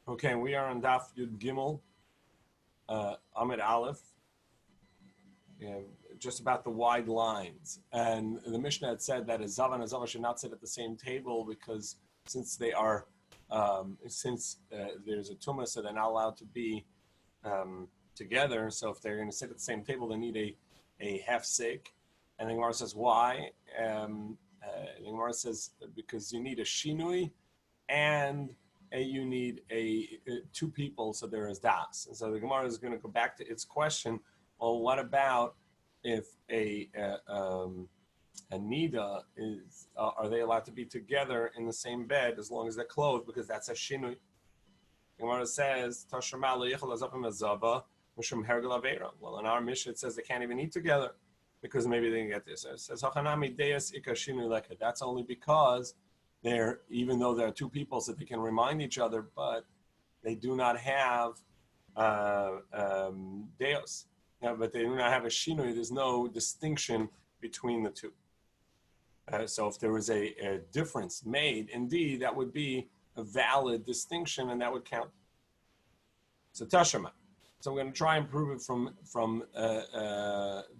Okay, we are on Daf Yud Gimel, Amid Aleph, just about the wide lines. And the Mishnah had said that a Zav and a Zava should not sit at the same table because since they are, there's a tumah, so they're not allowed to be together. So if they're going to sit at the same table, they need a hefsek. And the Gemara says, why? The Gemara says, because you need a shinui and you need two people, so there is das. And so the Gemara is going to go back to its question. Well, what about if a nida is? Are they allowed to be together in the same bed as long as they're clothed? Because that's a shinui. The Gemara says, well, in our Mishnah it says they can't even eat together because maybe they didn't get this. It says that's only because they're, even though there are two people, so they can remind each other, but they do not have deos. But they do not have a shinui. There's no distinction between the two. So if there was a difference made, indeed, that would be a valid distinction, and that would count. So Tashama. So I'm going to try and prove it from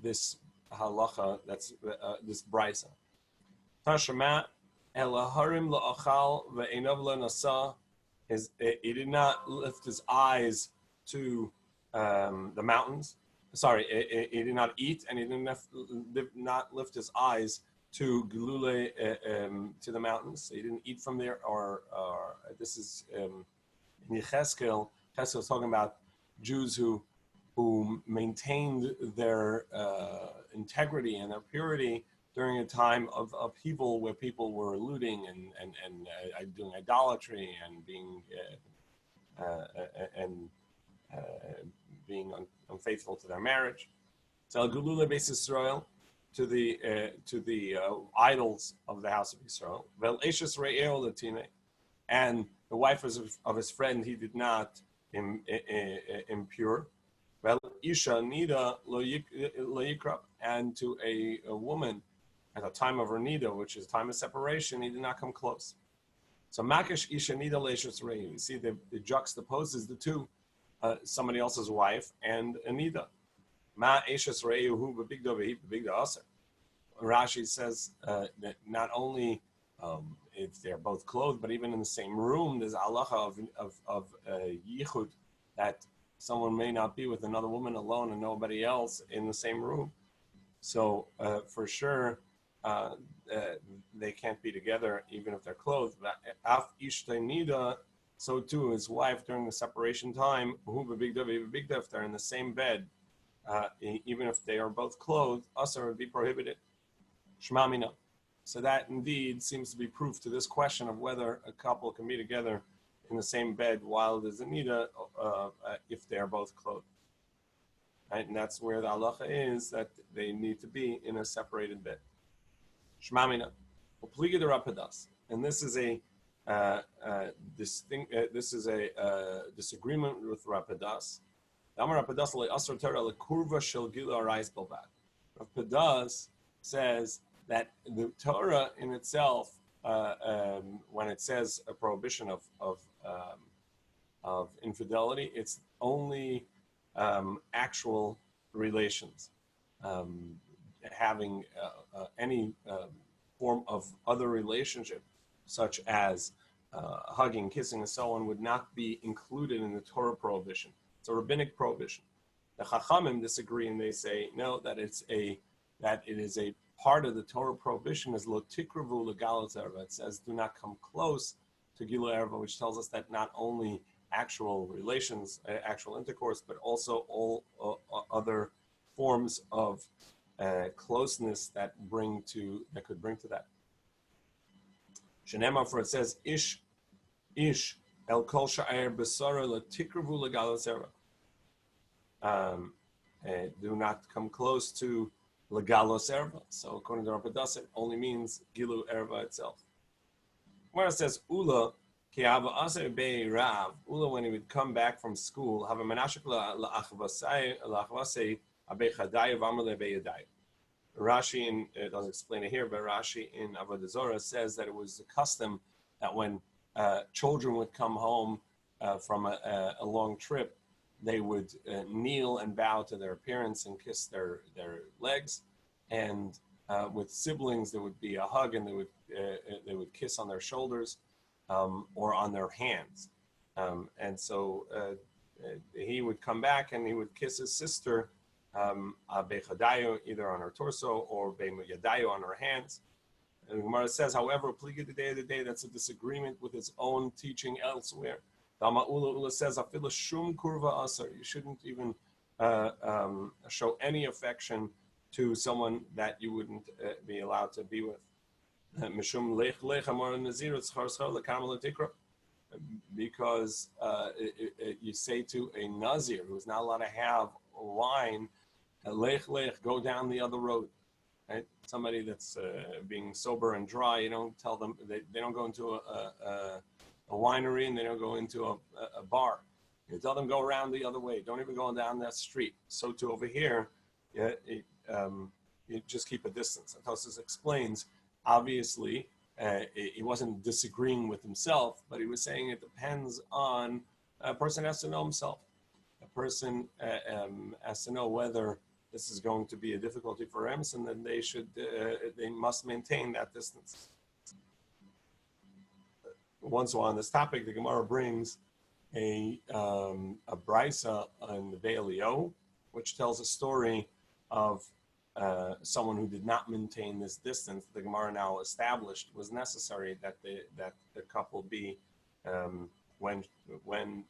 this halacha, that's this brisa. Tashama. He did not lift his eyes to the mountains. Sorry, he did not eat, and he did not lift his eyes to Gelule, to the mountains. He didn't eat from there, or this is in Yecheskel. Yecheskel is talking about Jews who maintained their integrity and their purity during a time of upheaval where people were looting and doing idolatry and being unfaithful to their marriage. So Gelule Beis Yisrael, to the idols of the house of Yisrael. Vel Eishes Re'eo Latine, and the wife of his friend he did not impure. Vel Isha Nida Lo Yikrab, and to a woman at the time of her nida, which is time of separation, he did not come close. So Makish Isha Nida Leishus Rei. You see, it juxtaposes the two, somebody else's wife and a nida. Ma Eishus Rei Hu B'Bigda V'Hi B'Bigda Aser. Rashi says that not only if they're both clothed, but even in the same room, there's halacha of yichud, that someone may not be with another woman alone and nobody else in the same room. So for sure, they can't be together even if they're clothed. Af ishte nida, so too his wife during the separation time, if they're in the same bed, even if they are both clothed, asar would be prohibited. Shmamina. So that indeed seems to be proof to this question of whether a couple can be together in the same bed while there's a nida, if they are both clothed. Right? And that's where the halacha is, that they need to be in a separated bed. Shmamina, upliga de rapadas, and this is a disagreement with rapadas. Rapadas le asar Torah le kurva shel gila arais balbad. Rapadas says that the Torah in itself, when it says a prohibition of infidelity, it's only actual relations. Having any form of other relationship, such as hugging, kissing, and so on, would not be included in the Torah prohibition. It's a rabbinic prohibition. The Chachamim disagree, and they say no, that it is a part of the Torah prohibition is lo tikravu legalos erva. It says do not come close to gilu erva, which tells us that not only actual relations, actual intercourse, but also all other forms of closeness that could bring to that. Shenema, for it says ish el kol sha'er besara letikravu legalos erva. Do not come close to legalos erva. So according to Rapadas, it only means gilu erva itself. Where it says ula ki hava aser bei rav, ula, when he would come back from school, hava menashik la'achvasei abei chadai v'amar le'bei yadai. Rashi, it doesn't explain it here, but Rashi in Avodah Zarah says that it was a custom that when children would come home from a long trip, they would kneel and bow to their parents and kiss their legs, and with siblings there would be a hug, and they would kiss on their shoulders or on their hands, and so he would come back and he would kiss his sister Bechadayo, either on her torso or Beyadayo on her hands. And Gemara says, however, Pliga the day, that's a disagreement with his own teaching elsewhere. Dama Ula says, Afila Shum Kurva Asar, you shouldn't even show any affection to someone that you wouldn't be allowed to be with. Mishum Lech Lech Amar Nazir Tzchar Tzchar Lekarmel Tikra. Because you say to a Nazir who's not allowed to have wine, Lech Lech, go down the other road. Right? Somebody that's being sober and dry, you don't tell them, they don't go into a winery, and they don't go into a bar. You tell them go around the other way. Don't even go down that street. So too over here, you just keep a distance. And Tosis explains, obviously, he wasn't disagreeing with himself, but he was saying it depends on, a person has to know himself. A person has to know whether this is going to be a difficulty for him, and then they must maintain that distance. Once we're on this topic, the Gemara brings a brisa on the Folio, which tells a story of someone who did not maintain this distance. The Gemara now established was necessary that the couple be when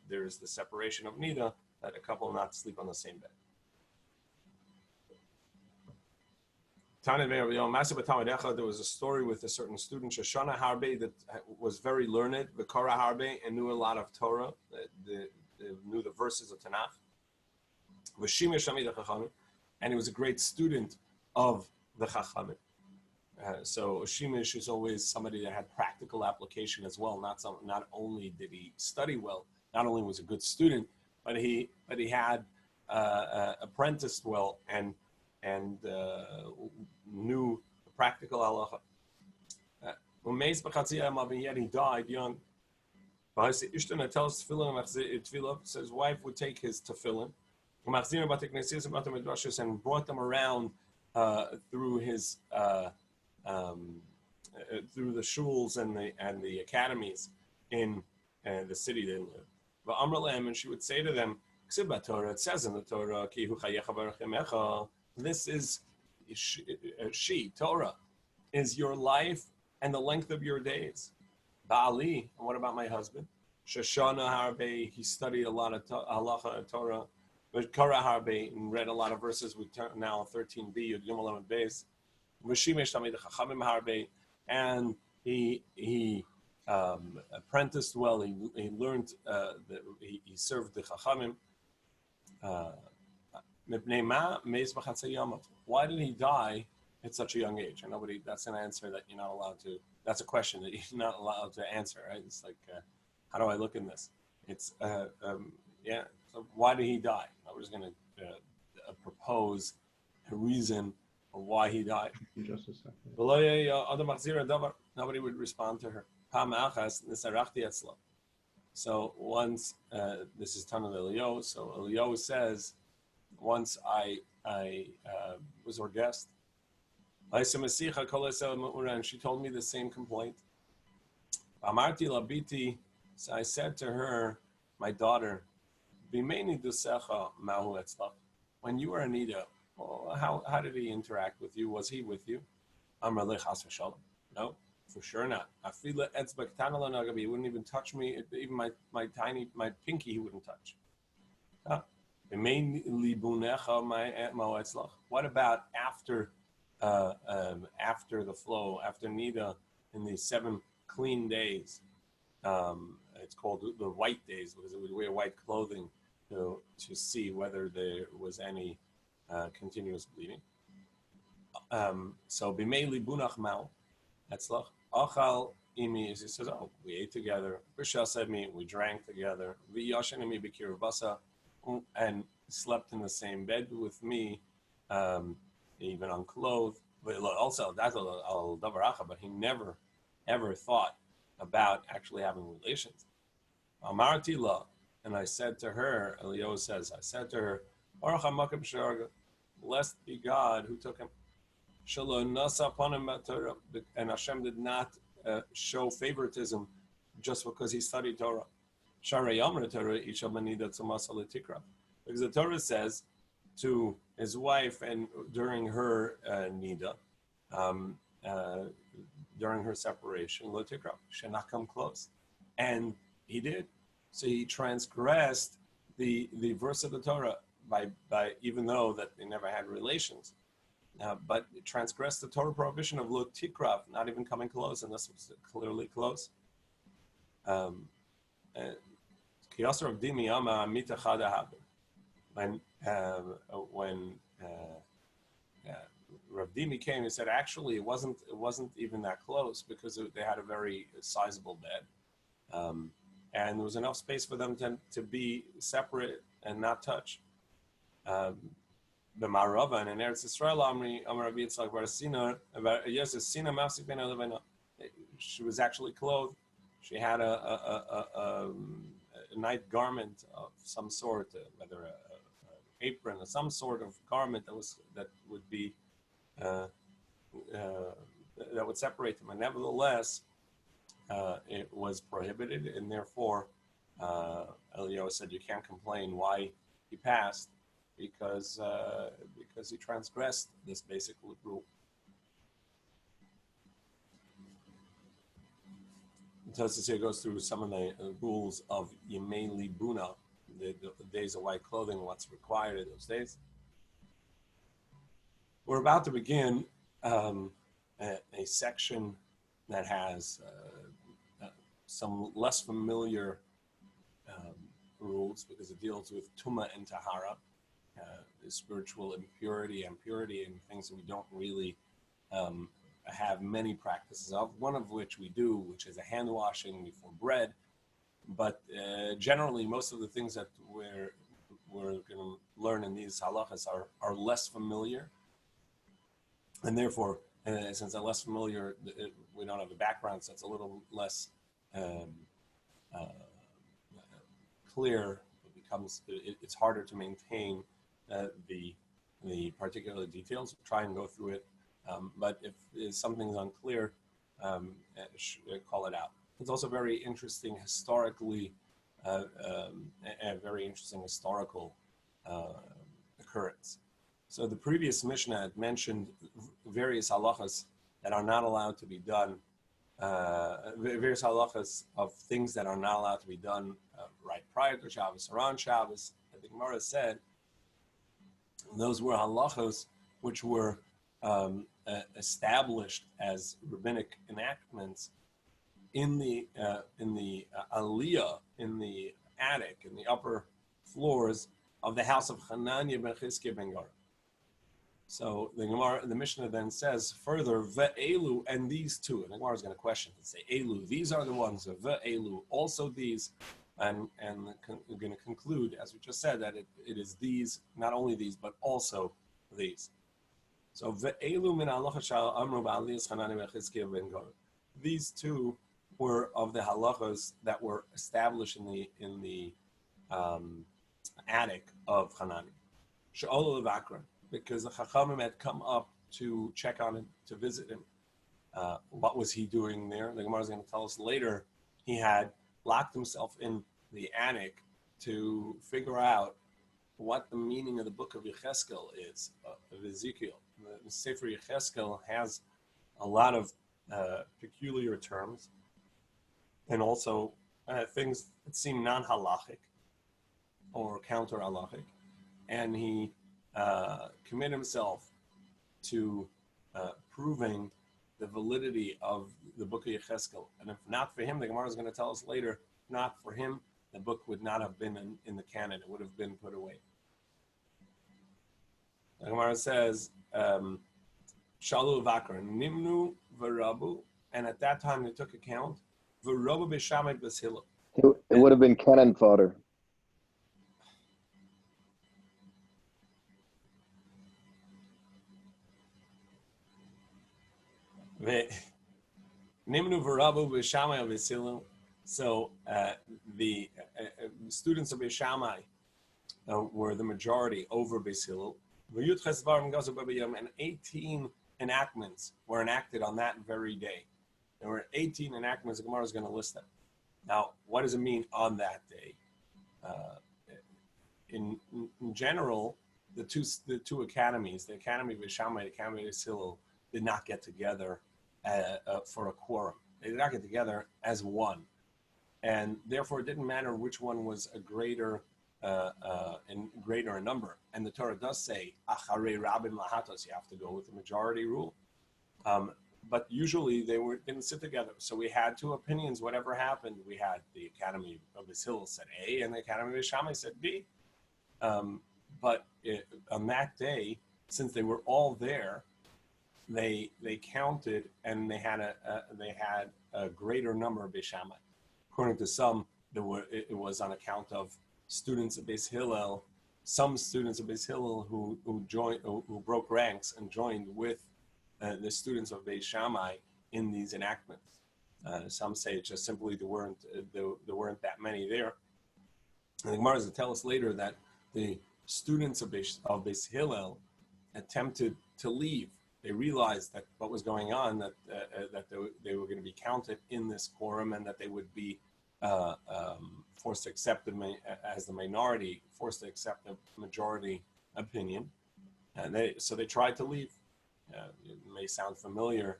there is the separation of nida, that a couple not sleep on the same bed. There was a story with a certain student, Shoshana Harbe, that was very learned, Vikara Harbe, and knew a lot of Torah, knew the verses of Tanakh. And he was a great student of the Chachamim. So Shimish is always somebody that had practical application as well. Not only did he study well, not only was a good student, but he had apprenticed well and knew the practical halacha. Yet he died young. So his wife would take his tefillin and brought them around through his through the shuls and the academies in the city they lived. And she would say to them, it says in the Torah, this is Torah is your life and the length of your days. Ba'ali, and what about my husband? Shoshana Harbe, he studied a lot of halacha and Torah. But Kara Harbe, and read a lot of verses. We turn now 13b, Yud Gimel Lamed Beis. V'shimesh Tamid Chachamim Harbe, and he apprenticed well. He learned he served the Chachamim. Why did he die at such a young age? And that's an answer that you're not allowed to. That's a question that you're not allowed to answer, right? It's like, how do I look in this? It's yeah. So why did he die? I was going to propose a reason of why he died. Just a second. Nobody would respond to her. So once, this is Tana Elio. So Elio says, once I was her guest, and she told me the same complaint. So I said to her, my daughter, when you were Anita, how did he interact with you? Was he with you? No, for sure not. He wouldn't even touch me. Even my pinky he wouldn't touch. What about after the flow, after Nida, in the 7 clean days? It's called the white days because it would wear white clothing to see whether there was any continuous bleeding. So b'meili bunach mao, etzlach achal imi. He says, oh, we ate together. Fischer said me, we drank together. V'yashen imi b'kir basa, and slept in the same bed with me, even unclothed. But also that's al davaracha, but he never ever thought about actually having relations. Amarti la, and I said to her, Eliyahu says, I said to her, Baruch HaMakim Sharga, blessed be God who took him. Shalom nasa upon him, and Hashem did not show favoritism just because he studied Torah. Because the Torah says to his wife and during her nida, during her separation, lo tikra, should not come close, and he did. So he transgressed the verse of the Torah by even though that they never had relations, but it transgressed the Torah prohibition of lo tikra, not even coming close, and this was clearly close. When Rav Dimi came, he said actually it wasn't even that close because they had a very sizable bed, and there was enough space for them to be separate and not touch. The Marava and in Eretz Yisrael, Rabbi Tzvi, she was actually clothed. She had a night garment of some sort, whether an apron or some sort of garment that would be that would separate them. And nevertheless, it was prohibited, and therefore, Eliyahu said you can't complain why he passed because he transgressed this basic rule. Tues here goes through some of the rules of Yemei Libuna, the days of white clothing, what's required in those days. We're about to begin a section that has some less familiar rules because it deals with Tuma and Tahara, the spiritual impurity and purity, and things that we don't really have many practices of, one of which we do, which is a hand washing before bread. But generally, most of the things that we're going to learn in these halachas are less familiar. And therefore, since they're less familiar, we don't have a background, so it's a little less clear. It's harder to maintain the particular details. Try and go through it. But if something's unclear, call it out. It's also very interesting historically, a very interesting historical occurrence. So the previous Mishnah had mentioned various halachas that are not allowed to be done, various halachas of things that are not allowed to be done right prior to Shabbos or on Shabbos. The Gemara said those were halachas which were established as rabbinic enactments in the aliyah, in the attic, in the upper floors of the house of Hananiah ben Chizkiah ben Gar. So the Gemara, the Mishnah then says further, ve'elu, and these two. And the Gemara is going to question and say, elu, these are the ones, ve'elu, also these, and we're going to conclude, as we just said, that it is these, not only these, but also these. So ve'elu min halacha shal amru ba'aliyas Hananiah ben Chizkiah ben Gar. These two were of the halachas that were established in the attic of Hananiah. She'olu levakra, because the Chachamim had come up to check on him, to visit him. What was he doing there? The Gemara is going to tell us later. He had locked himself in the attic to figure out what the meaning of the book of Yecheskel is, of Ezekiel. The Sefer Yecheskel has a lot of peculiar terms and also things that seem non-halachic or counter-halachic. And he commit himself to proving the validity of the book of Yecheskel. And if not for him, the Gemara is going to tell us later, not for him, the book would not have been in the canon. It would have been put away. The Gemara says, Shalu Vakar, Nimnu Varabu, and at that time they took account, Varabu Bishamet Basila. It would have been cannon fodder. Nimnu Varabu Bishamet Basila. So the students of Beis Shammai were the majority over Beis Hillel. And 18 enactments were enacted on that very day. There were 18 enactments. The Gemara is going to list them. Now, what does it mean on that day? In general, the two academies, the Academy of Beis Shammai, the Academy of Beis Hillel, did not get together for a quorum. They did not get together as one, and therefore it didn't matter which one was a greater in number. And the Torah does say, "Acharei rabin lahatos," you have to go with the majority rule. But usually they didn't sit together. So we had two opinions. Whatever happened, we had the Academy of Beis Hillel said A, and the Academy of Beis Shammai said B. But on that day, since they were all there, they counted, and they had a greater number of Beis Shammai. According to some, it was on account of students of Beis Hillel, some students of Beis Hillel who broke ranks and joined with the students of Beis Shammai in these enactments. Some say it's just simply there weren't that many there. And the Gemara is to tell us later that the students of Beis Hillel attempted to leave. They realized that what was going on, that they were going to be counted in this quorum, and that they would be forced to accept as the minority, forced to accept the majority opinion. And so they tried to leave. It may sound familiar.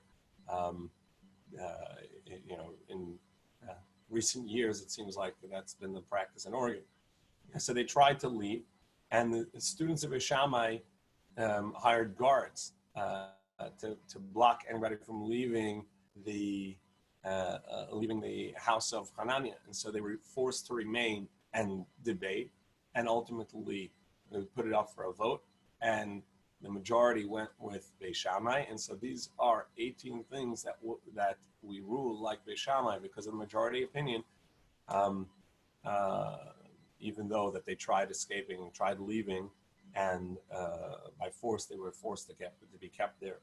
In recent years, it seems like that's been the practice in Oregon. So they tried to leave, and the students of Beis Shammai hired guards to block anybody from leaving the house of Hananiah. And so they were forced to remain and debate, and ultimately they put it up for a vote, and the majority went with Beis Shammai. And so these are 18 things that we rule like Beis Shammai because of the majority opinion, even though that they tried escaping, tried leaving, and by force they were forced to be kept there.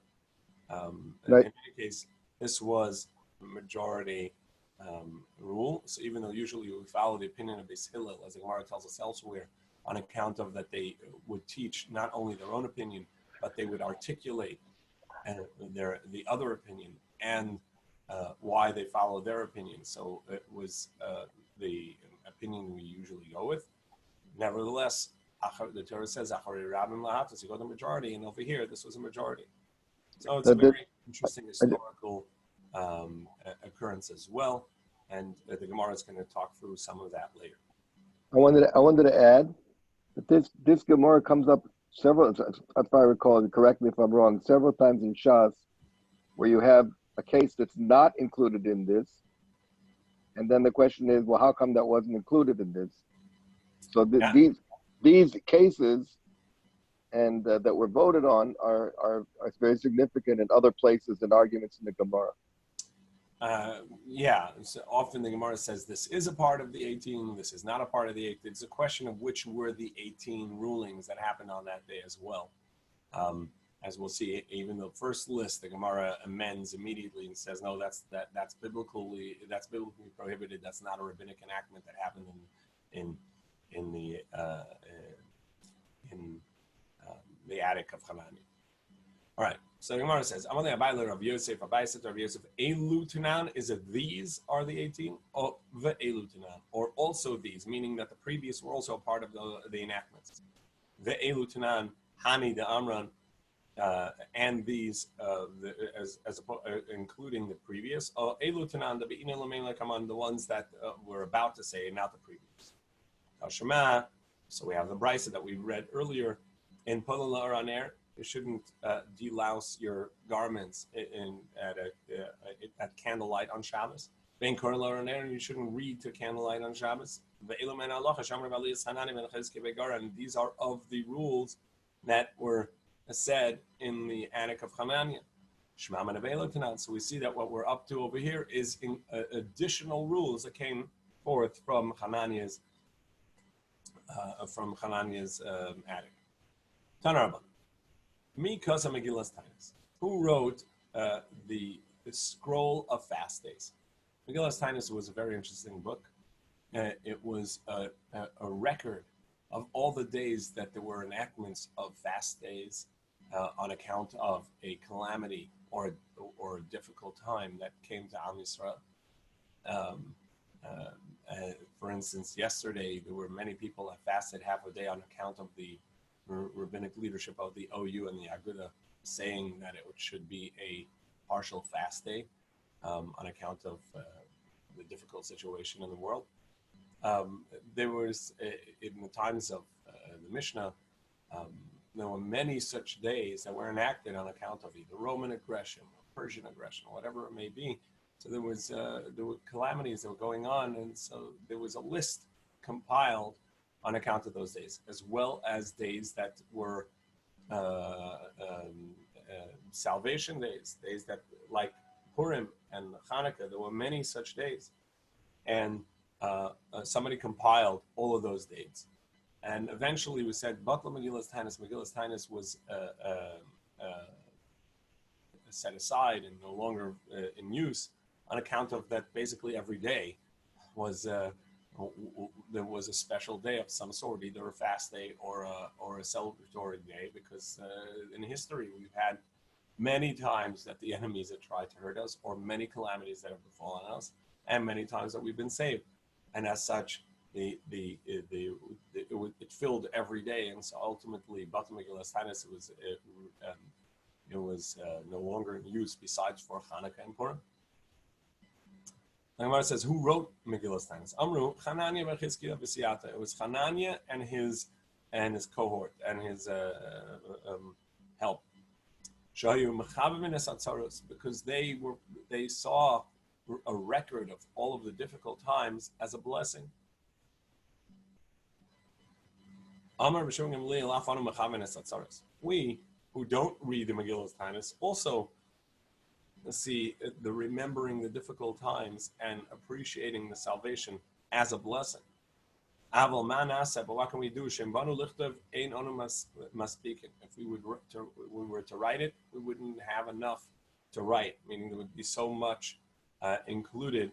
Right. In any case, this was a majority rule. So even though usually we follow the opinion of Beis Hillel, as the Gemara tells us elsewhere, on account of that they would teach not only their own opinion, but they would articulate the other opinion and why they follow their opinion. So it was the opinion we usually go with. Nevertheless, the Torah says, "Acharei rabin lahatos," you go the majority, and over here, this was a majority. So it's a very interesting historical occurrence as well, and the Gemara is going to talk through some of that later. I wanted to add that this Gemara comes up several, if I recall, correct me if I'm wrong, several times in Shas, where you have a case that's not included in this, and then the question is, well, how come that wasn't included in this? So these cases and that were voted on are very significant in other places and arguments in the Gemara. So often the Gemara says this is a part of the 18, this is not a part of the 18. It's a question of which were the 18 rulings that happened on that day as well. As we'll see, even the first list, the Gemara amends immediately and says, no, that's biblically prohibited. That's not a rabbinic enactment that happened in the attic of Hanani. All right. So the Gemara says, "Amalei Abayla Rav Yosef, Abai said to Rav Yosef, Elu Tunan, is it these are the 18, or Ve'elu Tunan, or also these, meaning that the previous were also a part of the enactments. Ve'elu Tunan, Hani the Amran, and these, including the previous, Elu Tunan, the Be'ina Lamein Lekaman, the ones that we're about to say, and not the previous. Shema, so we have the brisa that we read earlier in Kollel Araner. You shouldn't delouse your garments at candlelight on Shabbos. You shouldn't read to candlelight on Shabbos. And these are of the rules that were said in the attic of Hananiah. So we see that what we're up to over here is in, additional rules that came forth from Hananiah's attic. Tanarabah. Mikasa Megillas Tainus. Who wrote the scroll of fast days? Megillas Tainus was a very interesting book. It was a record of all the days that there were enactments of fast days on account of a calamity or a difficult time that came to Am Yisrael. For instance, yesterday there were many people that fasted half a day on account of the rabbinic leadership of the OU and the Aguda saying that it should be a partial fast day on account of the difficult situation in the world. There was, in the times of the Mishnah, there were many such days that were enacted on account of either Roman aggression or Persian aggression, whatever it may be. So there were calamities that were going on, and so there was a list compiled on account of those days, as well as days that were salvation days, days that like Purim and Hanukkah. There were many such days, and somebody compiled all of those dates. And eventually we said, Batla Megillas Tainus. Megillas Tainus was set aside and no longer in use on account of that basically every day was there was a special day of some sort, either a fast day or a celebratory day, because in history we've had many times that the enemies have tried to hurt us, or many calamities that have befallen us, and many times that we've been saved. And as such, it filled every day, and so ultimately, Bat Megillas Tainus, it was no longer in use besides for Hanukkah and Purim. The Gemara says, who wrote Megillas Tainus? Amru Hananiah bar Chizkiah v'Siyata. It was Hananiah and his cohort and his help. Shayu Mechavim es Atzaros, because they saw a record of all of the difficult times as a blessing. We who don't read the Megillas Tainus also see the remembering the difficult times and appreciating the salvation as a blessing. But what can we do? If we were to write it, we wouldn't have enough to write, meaning there would be so much included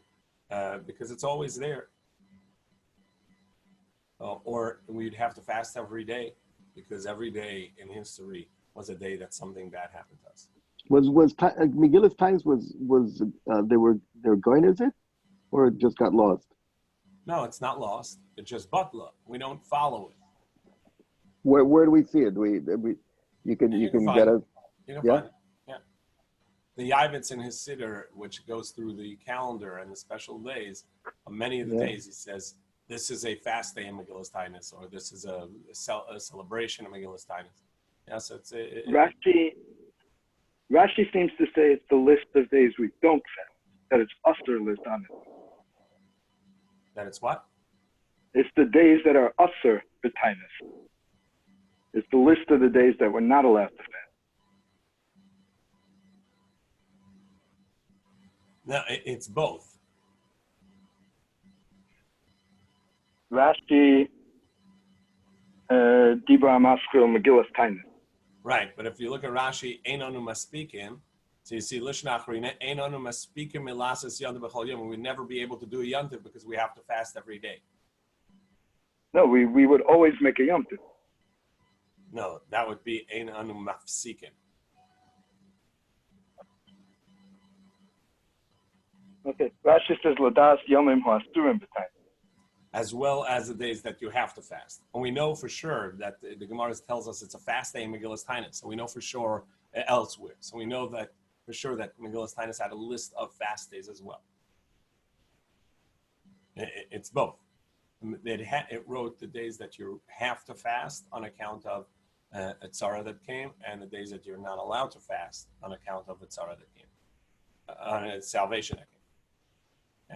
because it's always there. Or we'd have to fast every day because every day in history was a day that something bad happened to us. Was Megillas Tainus they were going, is it, or it just got lost? No, it's not lost. It's just butla. We don't follow it. Where do we see it? You can get it. You can find it. Yeah. The Yavitz in his siddur, which goes through the calendar and the special days, on many of the days he says, this is a fast day in Megillas Tainus, or this is a celebration of Megillas Tainus. Yeah, so it's Rashi seems to say it's the list of days we don't fast, that it's usher list on it. That it's what? It's the days that are usher for Tainus. It's the list of the days that we're not allowed to fast. No, it's both. Rashi, Dibra Maskil, Megillas Tainus. Right, but if you look at Rashi, Ein Anu Maspikim, so you see Lishna Achrina, Ein Anu Maspikim Milasas Yantiv B'chol Yom, we would never be able to do a Yantiv because we have to fast every day. No, we would always make a Yom Tov. No, that would be Ein Anu Mafsikim. Okay, Rashi says Ladas Yomim Ha'asurim B'Tainus. As well as the days that you have to fast. And we know for sure that the Gemara tells us it's a fast day in Megillas Tainus. So we know for sure elsewhere. So we know that for sure that Megillas Tainus had a list of fast days as well. It's both. It wrote the days that you have to fast on account of a tzara that came, and the days that you're not allowed to fast on account of a tzara that came, on a salvation that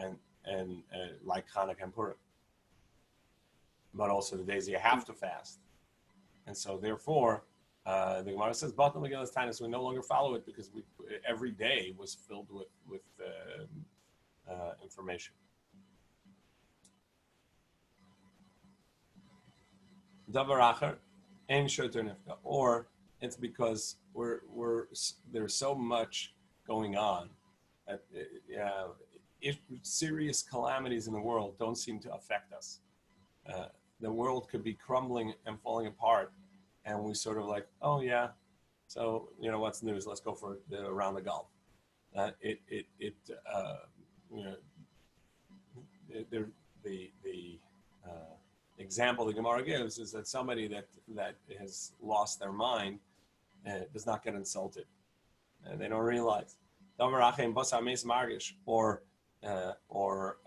came, and like Hanukkah and Purim. But also the days you have to fast. And so therefore, the Gemara says, Batal Megillas Tainus, we no longer follow it because every day was filled with information. Davar Acher, Ein Shoter Nifka. Or it's because there's so much going on that serious calamities in the world don't seem to affect us. The world could be crumbling and falling apart, and we sort of like, oh yeah, so what's news? Let's go for around the Gulf. The example the Gemara gives is that somebody that has lost their mind does not get insulted, and they don't realize. Or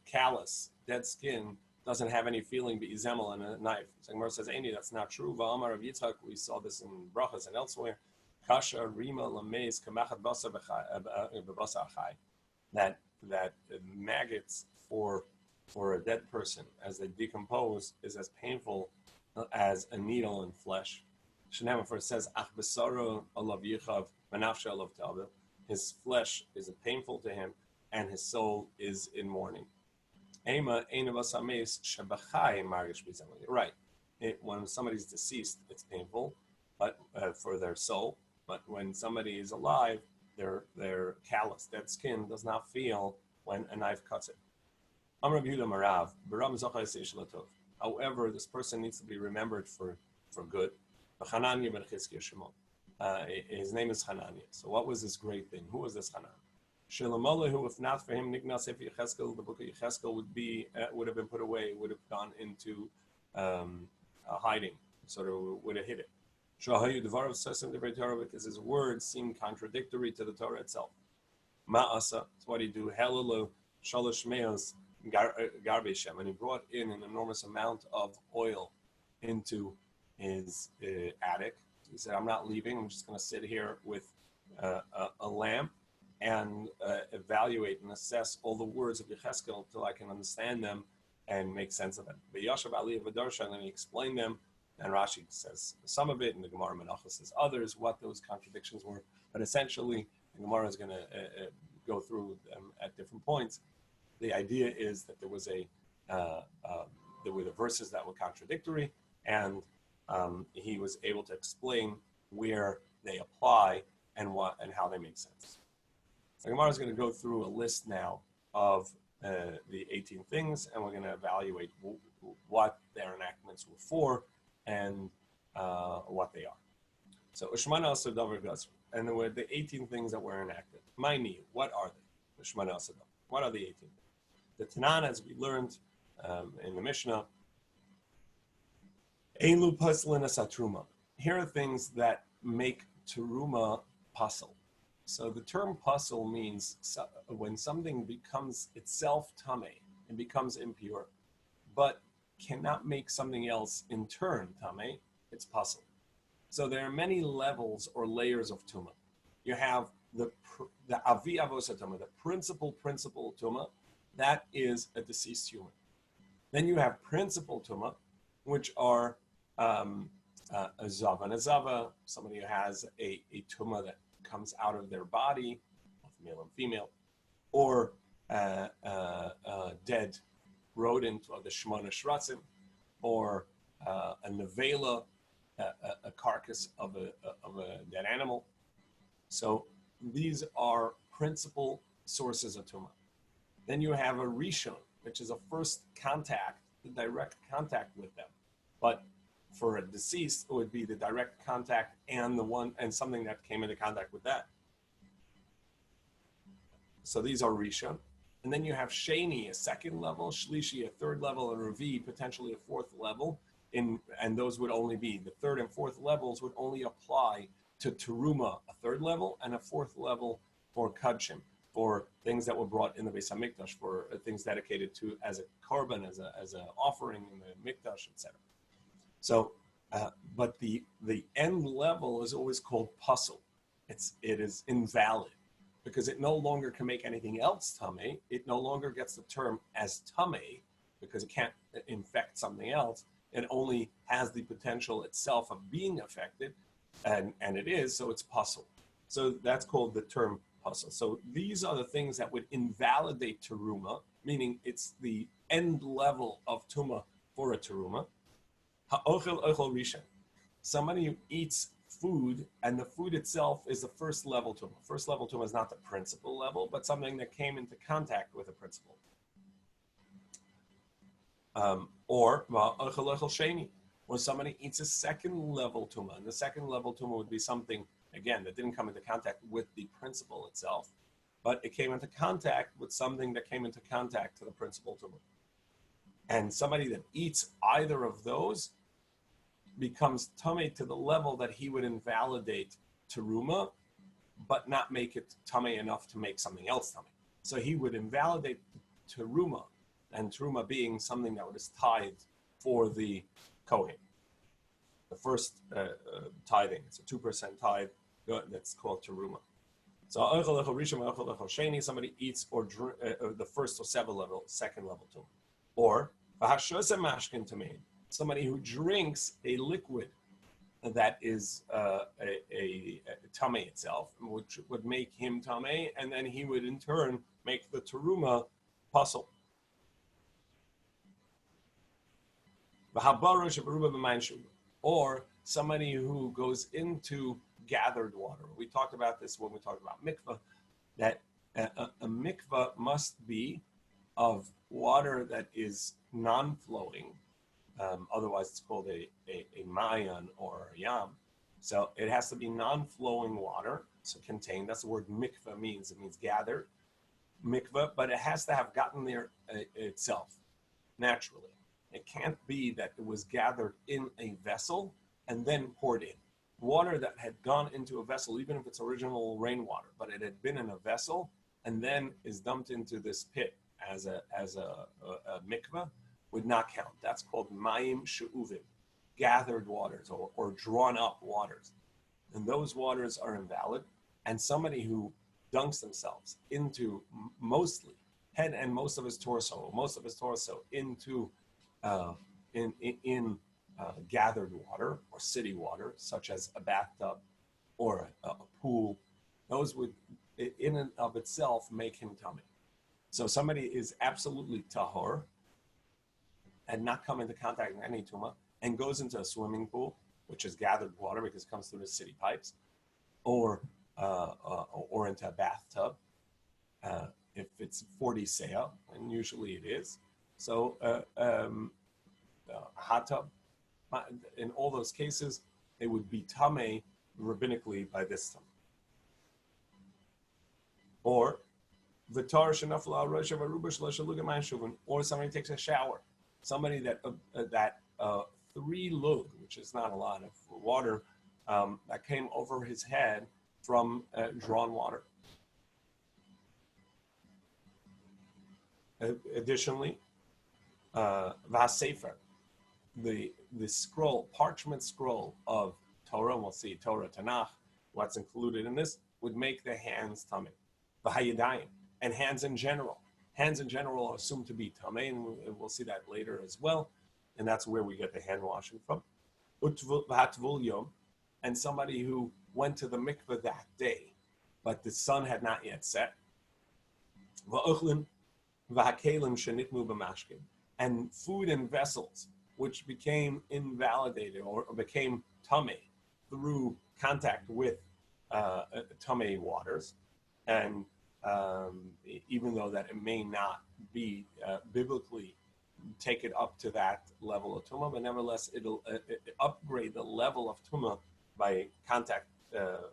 callous, dead skin, doesn't have any feeling but Zemel and a knife. So Gemara says, Aini, that's not true. Va'amar of Yitzchak, we saw this in Brachas and elsewhere. Kasha, Rima, Lameis, Kamachat Basa Achai. That maggots for a dead person, as they decompose, is as painful as a needle in flesh. Shenema, for it says, Ach Besaro Alav Yichav, Manafsha Alav Talbil. His flesh is painful to him, and his soul is in mourning. Right. When somebody's deceased, it's painful, but for their soul. But when somebody is alive, their callous, dead skin does not feel when a knife cuts it. However, this person needs to be remembered for good. His name is Hananiah. So what was this great thing? Who was this Hananiah? Who, if not for him, the book of Yecheskel would have been put away, would have gone into hiding, sort of would have hid it. Because his words seem contradictory to the Torah itself. Ma'asa, that's what he do. Helalu shalosh meos garbeshem, and he brought in an enormous amount of oil into his attic. He said, "I'm not leaving. I'm just going to sit here with a lamp and evaluate and assess all the words of Yecheskel until I can understand them and make sense of them." But Yashav Ali Vadarsha, and then he explained them, and Rashi says some of it, and the Gemara Menachos says others, what those contradictions were. But essentially, the Gemara is going to go through them at different points. The idea is that there were the verses that were contradictory, and he was able to explain where they apply and how they make sense. The Gemara is going to go through a list now of the 18 things, and we're going to evaluate what their enactments were for and what they are. So, Ushmana also Davar Gazr, and there were the 18 things that were enacted. Maini, what are they? Ushmana also Davar. What are the 18 things? The Tanan, as we learned in the Mishnah, Eilu Paslin Asatruma. Here are things that make Teruma pasul. So the term pasul means when something becomes itself tameh and becomes impure, but cannot make something else in turn tameh, it's pasul. So there are many levels or layers of tuma. You have the avi avos tuma, the principal tuma, that is a deceased human. Then you have principal tuma, which are a zava and a zava, somebody who has a tuma that comes out of their body, male and female, or a dead rodent, or the shmona shratzim, or a nevela, a carcass of a dead animal. So these are principal sources of tuma. Then you have a rishon, which is a first contact, the direct contact with them. But for a deceased, it would be the direct contact and something that came into contact with that. So these are rishon. And then you have sheni, a second level, shlishi, a third level, and ravi, potentially a fourth level. And those would only be, the third and fourth levels would only apply to teruma, a third level, and a fourth level for kadshim, for things that were brought in the Beis HaMikdash, for things dedicated to as a korban, as an offering in the mikdash, etc. So, but the end level is always called pasul. It is invalid because it no longer can make anything else tameh. It no longer gets the term as tameh because it can't infect something else. It only has the potential itself of being affected, and it is, so it's pasul. So that's called the term pasul. So these are the things that would invalidate teruma, meaning it's the end level of tuma for a teruma. Ha'ochel ochel rishon. Somebody who eats food, and the food itself is the first level tumah. First level tumah is not the principal level, but something that came into contact with a principle. Or sheni, when somebody eats a second level tumah, and the second level tumah would be something, again, that didn't come into contact with the principle itself, but it came into contact with something that came into contact to the principle tumah. And somebody that eats either of those becomes tamei to the level that he would invalidate teruma, but not make it tamei enough to make something else tamei. So he would invalidate teruma, and teruma being something that was tithed for the kohen. The first tithing, it's a 2% tithe that's called teruma. So somebody eats or the first or second level tumah, or somebody who drinks a liquid that is a tamei itself, which would make him tamei, and then he would in turn make the teruma puzzle. Or somebody who goes into gathered water. We talked about this when we talked about mikvah, that a mikvah must be of water that is non-flowing. Otherwise, it's called a mayan or a yam. So it has to be non-flowing water. So contained, that's the word mikvah means. It means gathered mikvah, but it has to have gotten there itself, naturally. It can't be that it was gathered in a vessel and then poured in. Water that had gone into a vessel, even if it's original rainwater, but it had been in a vessel and then is dumped into this pit as a mikvah, would not count. That's called mayim she'uvim, gathered waters or drawn up waters. And those waters are invalid. And somebody who dunks themselves into mostly head and most of his torso into gathered water or city water, such as a bathtub or a pool, those would in and of itself make him tamei. So somebody is absolutely tahor and not come into contact with any tumah and goes into a swimming pool, which is gathered water because it comes through the city pipes, or into a bathtub, if it's 40 seah, and usually it is. So hot tub, in all those cases, it would be tamei rabbinically by this time. Or or somebody takes a shower. Somebody that 3 lug, which is not a lot of water, that came over his head from drawn water. Additionally, V'hasefer, the scroll, parchment scroll of Torah, and we'll see Torah, Tanakh, what's included in this, would make the hands tamei. V'hayadayim, and hands in general. Hands in general are assumed to be tamei, and we'll see that later as well. And that's where we get the hand washing from. V'hatvul, and somebody who went to the mikveh that day, but the sun had not yet set. V'ochlin, v'hakelim shenitmu b'mashkin, and food and vessels which became invalidated or became tamei through contact with tamei waters, and even though that it may not be biblically take it up to that level of tumah, but nevertheless it'll upgrade the level of tumah by contact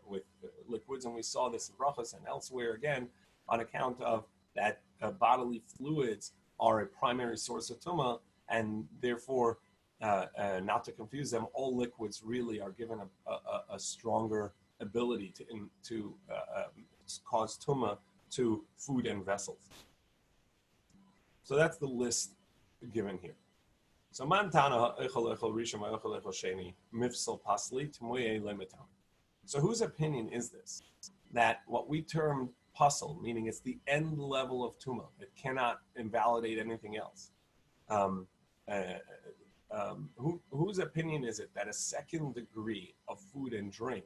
with liquids, and we saw this in brachos and elsewhere again on account of that bodily fluids are a primary source of tumah, and therefore, not to confuse them, all liquids really are given a stronger ability to cause tumah to food and vessels. So that's the list given here. So mantana echol rishon echol sheni mifsal pasli tmoye lemetam. So whose opinion is this? That what we term puzzle, meaning it's the end level of tumah, it cannot invalidate anything else. Whose opinion is it that a second degree of food and drink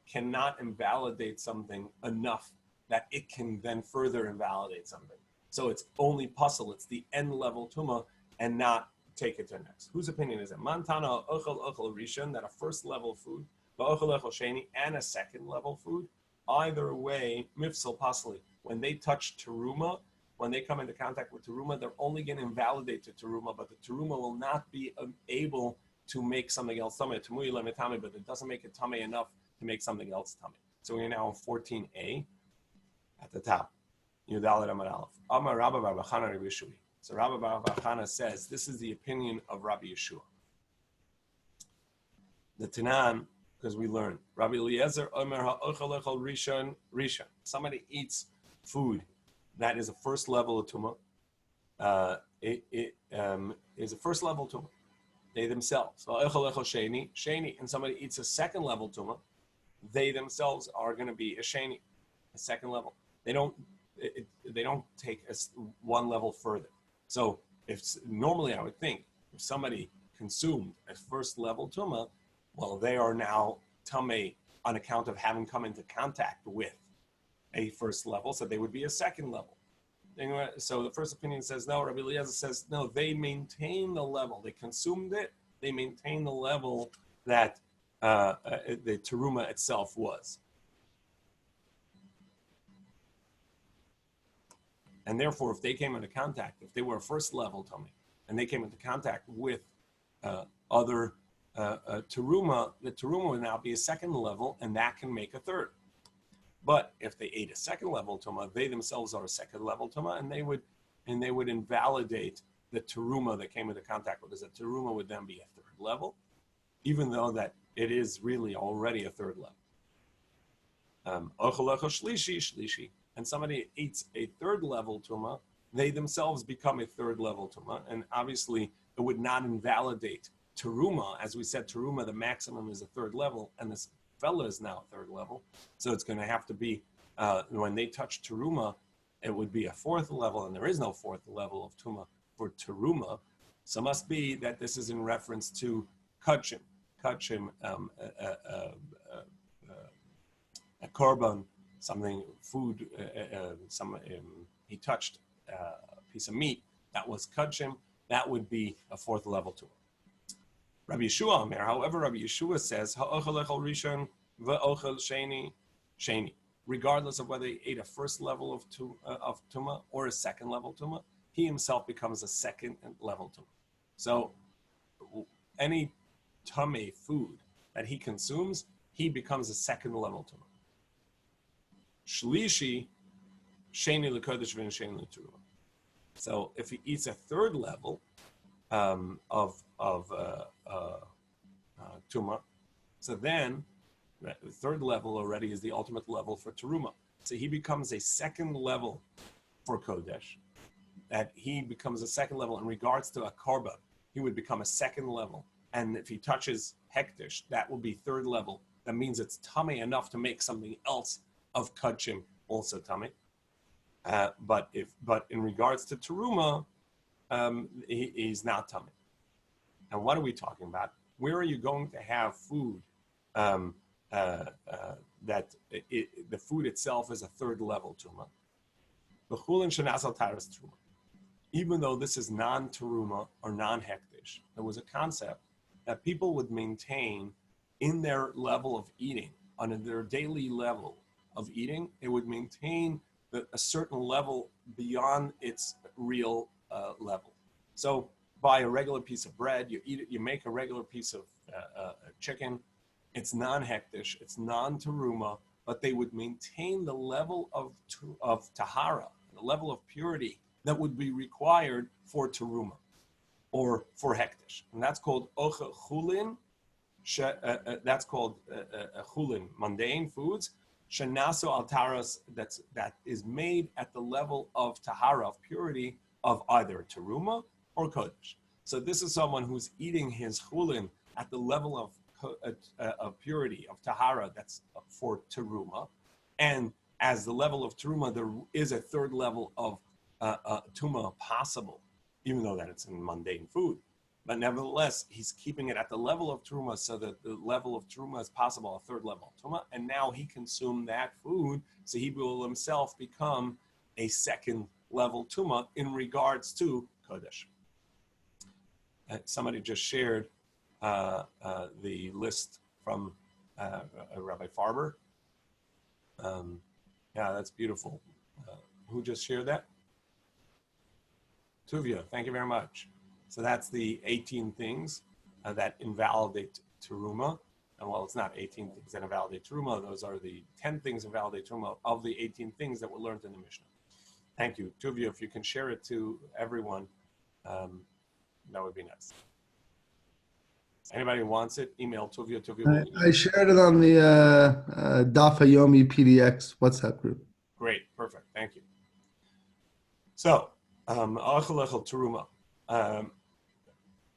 cannot invalidate something enough that it can then further invalidate something? So it's only puzzle, it's the end level tumah, and not take it to the next. Whose opinion is it? Mantana ochel rishon, that a first level food, and a second level food. Either way, mifsal pasli. When they touch teruma, when they come into contact with teruma, they're only going to invalidate the teruma, but the teruma will not be able to make something else tummy. But it doesn't make it tummy enough to make something else tummy. So we're now on 14a at the top. Yudalit Amar Aleph. Amar Rabba Bar Bachana Rabbi Yeshua. So Rabba Bar Bachana says this is the opinion of Rabbi Yeshua. The Tanan, because we learn Rabbi Eliezer Omer HaOchel Echol Rishon Rishon. Somebody eats food that is a first level of tumah. Is a first level tumah. They themselves. Ochel Echol Sheni Sheni, and somebody eats a second level tumah. They themselves are going to be a sheni, a second level. They don't take us one level further. So if normally I would think if somebody consumed a first level tumah, well, they are now tamei on account of having come into contact with a first level, so they would be a second level. Anyway, so the first opinion says no. Rabbi Eliezer says no. They maintain the level. They consumed it. They maintain the level that the teruma itself was. And therefore, if they came into contact, if they were a first level tummy, and they came into contact with other teruma, the teruma would now be a second level, and that can make a third. But if they ate a second level tuma, they themselves are a second level tuma, and they would invalidate the teruma that came into contact with us. The teruma would then be a third level, even though that it is really already a third level. Shlishi, and somebody eats a third level tuma, they themselves become a third level tuma, and obviously it would not invalidate teruma. As we said, teruma, the maximum is a third level, and this fella is now a third level, so it's going to have to be when they touch teruma, it would be a fourth level, and there is no fourth level of tuma for teruma. So it must be that this is in reference to kachim, a korban, something food, he touched a piece of meat that was kachim, that would be a fourth level tuma. Rabbi Yeshua Omer, however, Rabbi Yeshua says, ha'ochel echol rishon v'ochel sheni, regardless of whether he ate a first level of tuma or a second level tuma, he himself becomes a second level tuma. So any tummy food that he consumes, he becomes a second level tuma. Shlishi, sheni l'kodesh v'en sheni l'teruma. So if he eats a third level of tuma, so then the third level already is the ultimate level for teruma. So he becomes a second level for kodesh. That he becomes a second level in regards to a korban. He would become a second level, and if he touches hektish, that will be third level. That means it's tummy enough to make something else of kachim also tummy. But in regards to teruma, he's not tummy. And what are we talking about? Where are you going to have food that the food itself is a third level tuma? Even though this is non-teruma or non-hektish, there was a concept that people would maintain in their level of eating, on their daily level of eating, it would maintain a certain level beyond its real level. So buy a regular piece of bread, you eat it, you make a regular piece of chicken, it's non-hektish, it's non-teruma, but they would maintain the level of tahara, the level of purity that would be required for teruma or for hektish. And that's called ocha chulin, that's called chulin, mundane foods, shenaso al taras, that is made at the level of tahara, of purity, of either teruma or kodesh. So this is someone who's eating his chulin at the level of purity, of tahara, that's for teruma. And as the level of teruma, there is a third level of tuma possible, even though that it's in mundane food. But nevertheless, he's keeping it at the level of teruma so that the level of teruma is possible, a third level of teruma. And now he consumed that food, so he will himself become a second level tuma in regards to kodesh. Somebody just shared the list from Rabbi Farber. Yeah, that's beautiful. Who just shared that? Tuvia, thank you very much. So that's the 18 things that invalidate teruma. And well, it's not 18 things that invalidate teruma. Those are the 10 things that invalidate teruma of the 18 things that were learned in the Mishnah. Thank you. Tuvia, if you can share it to everyone, that would be nice. Anybody who wants it, email Tuvia. I shared it on the Daf Yomi PDX WhatsApp group. Great, perfect, thank you. So, achal teruma.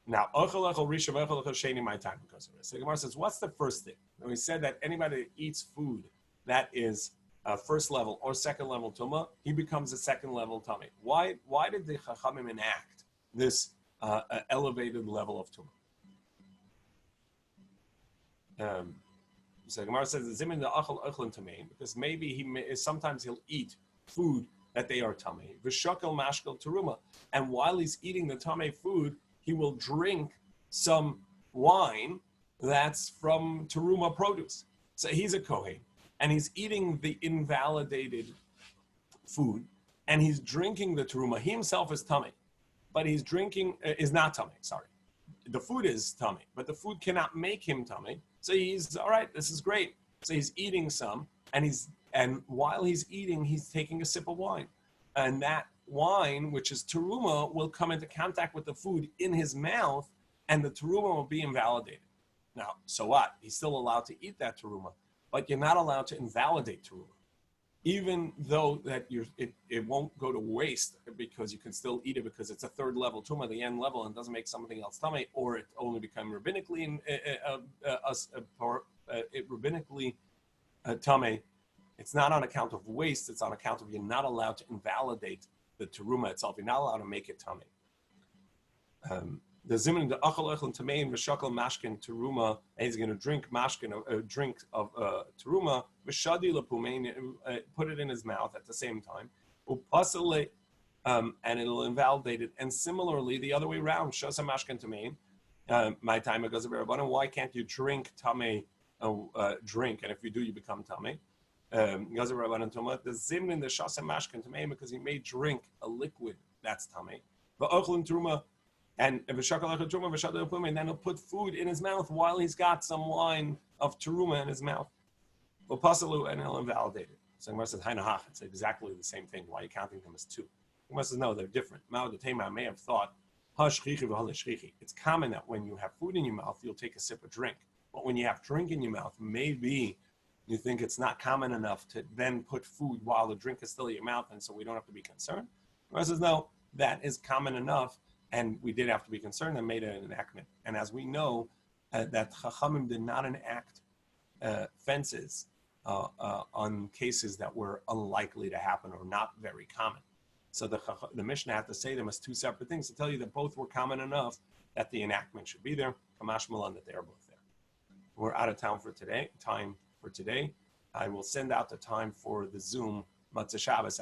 Now, achal risha v'achal sheni my time because of this. So Gemara says, what's the first thing? And we said that anybody that eats food that is first level or second level tuma, he becomes a second level tummy. Why did the Chachamim enact this elevated level of tuma? So Gemara says zimin the achal echlin tamein because maybe sometimes he'll eat food that they are tamei v'shakel mashkel teruma, and while he's eating the tamei food, he will drink some wine that's from teruma produce. So he's a kohen and he's eating the invalidated food and he's drinking the teruma. He himself is tamei, but he's drinking is not tamei. Sorry, the food is tamei, but the food cannot make him tamei. So he's all right. This is great. So he's eating some, and while he's eating, he's taking a sip of wine, and that wine, which is teruma, will come into contact with the food in his mouth, and the teruma will be invalidated. Now, so what? He's still allowed to eat that teruma, but you're not allowed to invalidate teruma, even though that it won't go to waste because you can still eat it because it's a third level teruma, the end level, and doesn't make something else tummy, or it only become rabbinically tummy. It's not on account of waste. It's on account of you're not allowed to invalidate the teruma itself. You're not allowed to make it tummy. The zimun the achal echlin tamein v'shakal mashkin teruma, and he's going to drink mashkin, a drink of teruma v'shadi lepumein, put it in his mouth at the same time, upasale, and it'll invalidate it. And similarly, the other way around, shasa mashkin tamein, my time it goes a rabbanon. Why can't you drink tamei drink? And if you do, you become tamei. Goes a rabbanon tuma. The zimun the shasa mashkin tamein because he may drink a liquid that's tamei. V'ochlin teruma. And then he'll put food in his mouth while he's got some wine of teruma in his mouth. And he'll invalidate it. So Gemara says, it's exactly the same thing. Why are you counting them as two? Gemara says, no, they're different. I may have thought, it's common that when you have food in your mouth, you'll take a sip of drink. But when you have drink in your mouth, maybe you think it's not common enough to then put food while the drink is still in your mouth, and so we don't have to be concerned. Gemara says, no, that is common enough. And we did have to be concerned and made an enactment. And as we know, that Chachamim did not enact fences on cases that were unlikely to happen or not very common. So the Mishnah had to say them as two separate things to tell you that both were common enough that the enactment should be there. Kamash Malan, that they are both there. We're out of time for today. I will send out the time for the Zoom Matzah Shabbos